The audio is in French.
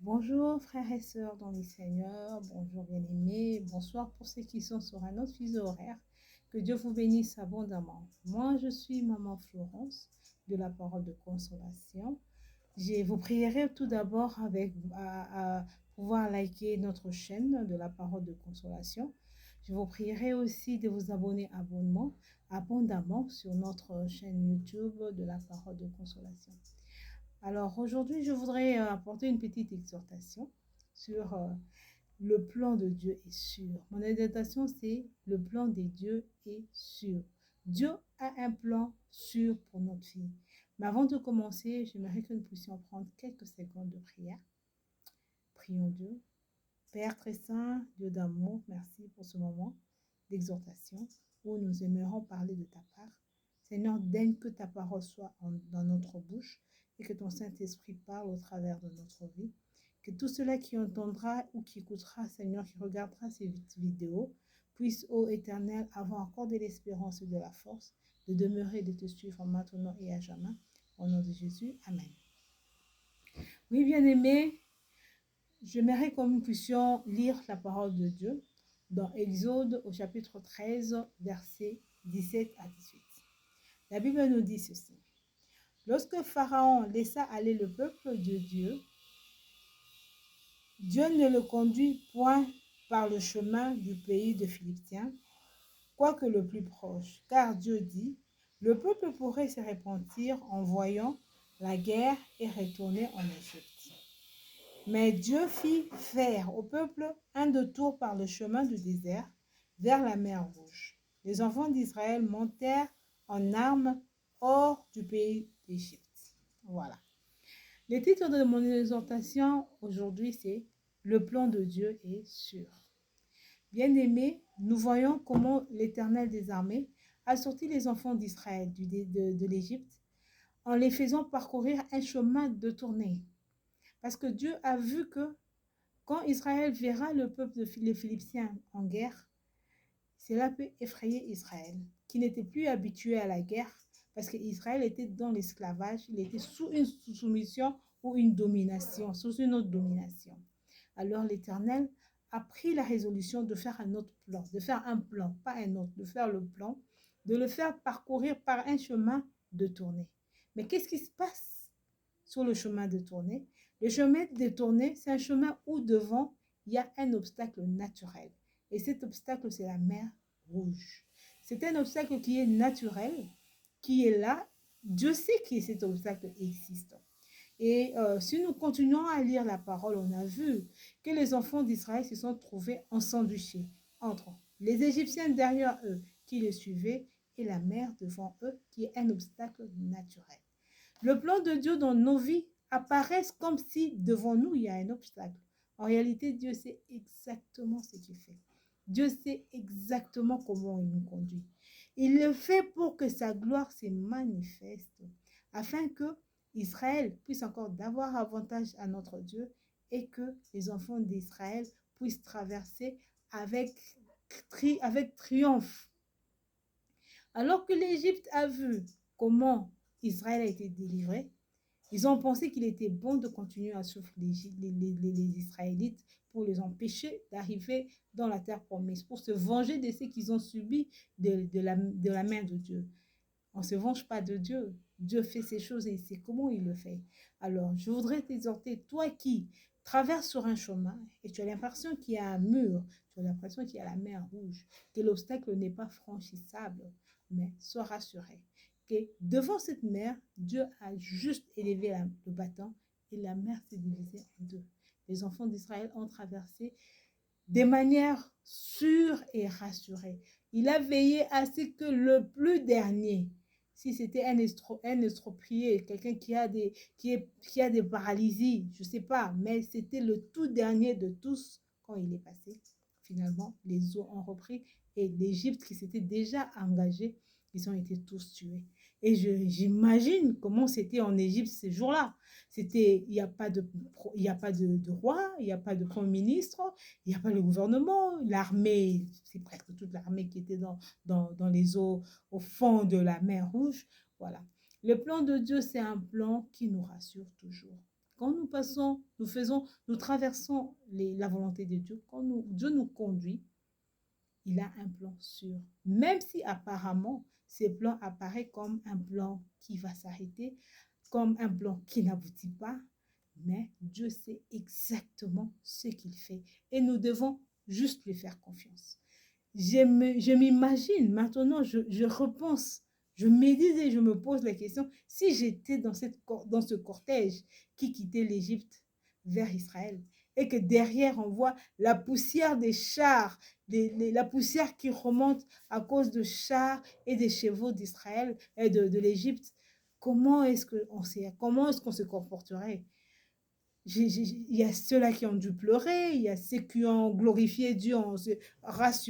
Bonjour frères et sœurs dans le Seigneur, bonjour bien-aimés, bonsoir pour ceux qui sont sur un autre fuseau horaire. Que Dieu vous bénisse abondamment. Moi, je suis Maman Florence de la Parole de Consolation. Je vous prierai tout d'abord à pouvoir liker notre chaîne de la Parole de Consolation. Je vous prierai aussi de vous abonner abondamment sur notre chaîne YouTube de la Parole de Consolation. Alors aujourd'hui, je voudrais apporter une petite exhortation sur le plan de Dieu est sûr. Mon exhortation, c'est le plan de Dieu est sûr. Dieu a un plan sûr pour notre vie. Mais avant de commencer, j'aimerais que nous puissions prendre quelques secondes de prière. Prions Dieu. Père très saint, Dieu d'amour, merci pour ce moment d'exhortation où nous aimerons parler de ta part. Seigneur, daigne que ta parole soit dans notre bouche et que ton Saint-Esprit parle au travers de notre vie. Que tout cela qui entendra ou qui écoutera, Seigneur, qui regardera ces vidéos, puisse, ô Éternel, avoir encore de l'espérance et de la force de demeurer et de te suivre maintenant et à jamais. Au nom de Jésus, Amen. Oui, bien-aimés, j'aimerais que nous puissions lire la parole de Dieu dans Exode au chapitre 13, versets 17 à 18. La Bible nous dit ceci. Lorsque Pharaon laissa aller le peuple de Dieu, Dieu ne le conduit point par le chemin du pays de Philistins, quoique le plus proche, car Dieu dit, le peuple pourrait se repentir en voyant la guerre et retourner en Égypte. Mais Dieu fit faire au peuple un détour par le chemin du désert vers la mer Rouge. Les enfants d'Israël montèrent en armes hors du pays d'Égypte. Voilà. Le titre de mon exhortation aujourd'hui, c'est « Le plan de Dieu est sûr ». Bien-aimés, nous voyons comment l'Éternel des armées a sorti les enfants d'Israël de l'Égypte en les faisant parcourir un chemin de tournée. Parce que Dieu a vu que quand Israël verra le peuple des Philistins en guerre, cela peut effrayer Israël, qui n'était plus habitué à la guerre, parce qu'Israël était dans l'esclavage, il était sous une soumission ou une domination, sous une autre domination. Alors l'Éternel a pris la résolution de faire un autre plan, de faire un plan, pas un autre, de faire le plan, de le faire parcourir par un chemin de tournée. Mais qu'est-ce qui se passe sur le chemin de tournée? Le chemin de tournée, c'est un chemin où devant, il y a un obstacle naturel. Et cet obstacle, c'est la mer Rouge. C'est un obstacle qui est naturel, qui est là. Dieu sait que cet obstacle existe. Et si nous continuons à lire la parole, on a vu que les enfants d'Israël se sont trouvés ensandwichés entre les Égyptiens derrière eux qui les suivaient et la mer devant eux qui est un obstacle naturel. Le plan de Dieu dans nos vies apparaît comme si devant nous il y a un obstacle. En réalité, Dieu sait exactement ce qu'il fait. Dieu sait exactement comment il nous conduit. Il le fait pour que sa gloire se manifeste, afin que Israël puisse encore d'avoir avantage à notre Dieu et que les enfants d'Israël puissent traverser avec triomphe. Alors que l'Égypte a vu comment Israël a été délivré, ils ont pensé qu'il était bon de continuer à suivre les Israélites pour les empêcher d'arriver dans la terre promise, pour se venger de ce qu'ils ont subi de la main de Dieu. On ne se venge pas de Dieu. Dieu fait ces choses et c'est comment il le fait. Alors, je voudrais t'exhorter, toi qui traverses sur un chemin et tu as l'impression qu'il y a un mur, tu as l'impression qu'il y a la mer Rouge, que l'obstacle n'est pas franchissable, mais sois rassuré que devant cette mer, Dieu a juste élevé le bâton et la mer s'est divisée en deux. Les enfants d'Israël ont traversé de manière sûre et rassurée. Il a veillé à ce que le plus dernier, si c'était un estropié, quelqu'un qui a des paralysies, je ne sais pas, mais c'était le tout dernier de tous quand il est passé. Finalement, les eaux ont repris et l'Égypte qui s'était déjà engagée, ils ont été tous tués. Et j'imagine comment c'était en Égypte ces jours-là. Il n'y a pas de roi, il n'y a pas de premier ministre, il n'y a pas le gouvernement, l'armée, c'est presque toute l'armée qui était dans les eaux au fond de la mer Rouge. Voilà. Le plan de Dieu, c'est un plan qui nous rassure toujours. quand nous passons, nous traversons la volonté de Dieu, quand Dieu nous conduit, il a un plan sûr. Même si apparemment, ce plan apparaît comme un plan qui va s'arrêter, comme un plan qui n'aboutit pas, mais Dieu sait exactement ce qu'il fait et nous devons juste lui faire confiance. Je m'imagine, maintenant je repense, je médite et je me pose la question, si j'étais dans ce cortège qui quittait l'Égypte vers Israël et que derrière on voit la poussière des chars, la poussière qui remonte à cause de chars et des chevaux d'Israël et de l'Égypte, comment est-ce qu'on se comporterait? Il y a ceux-là qui ont dû pleurer, il y a ceux qui ont glorifié Dieu en se rassurant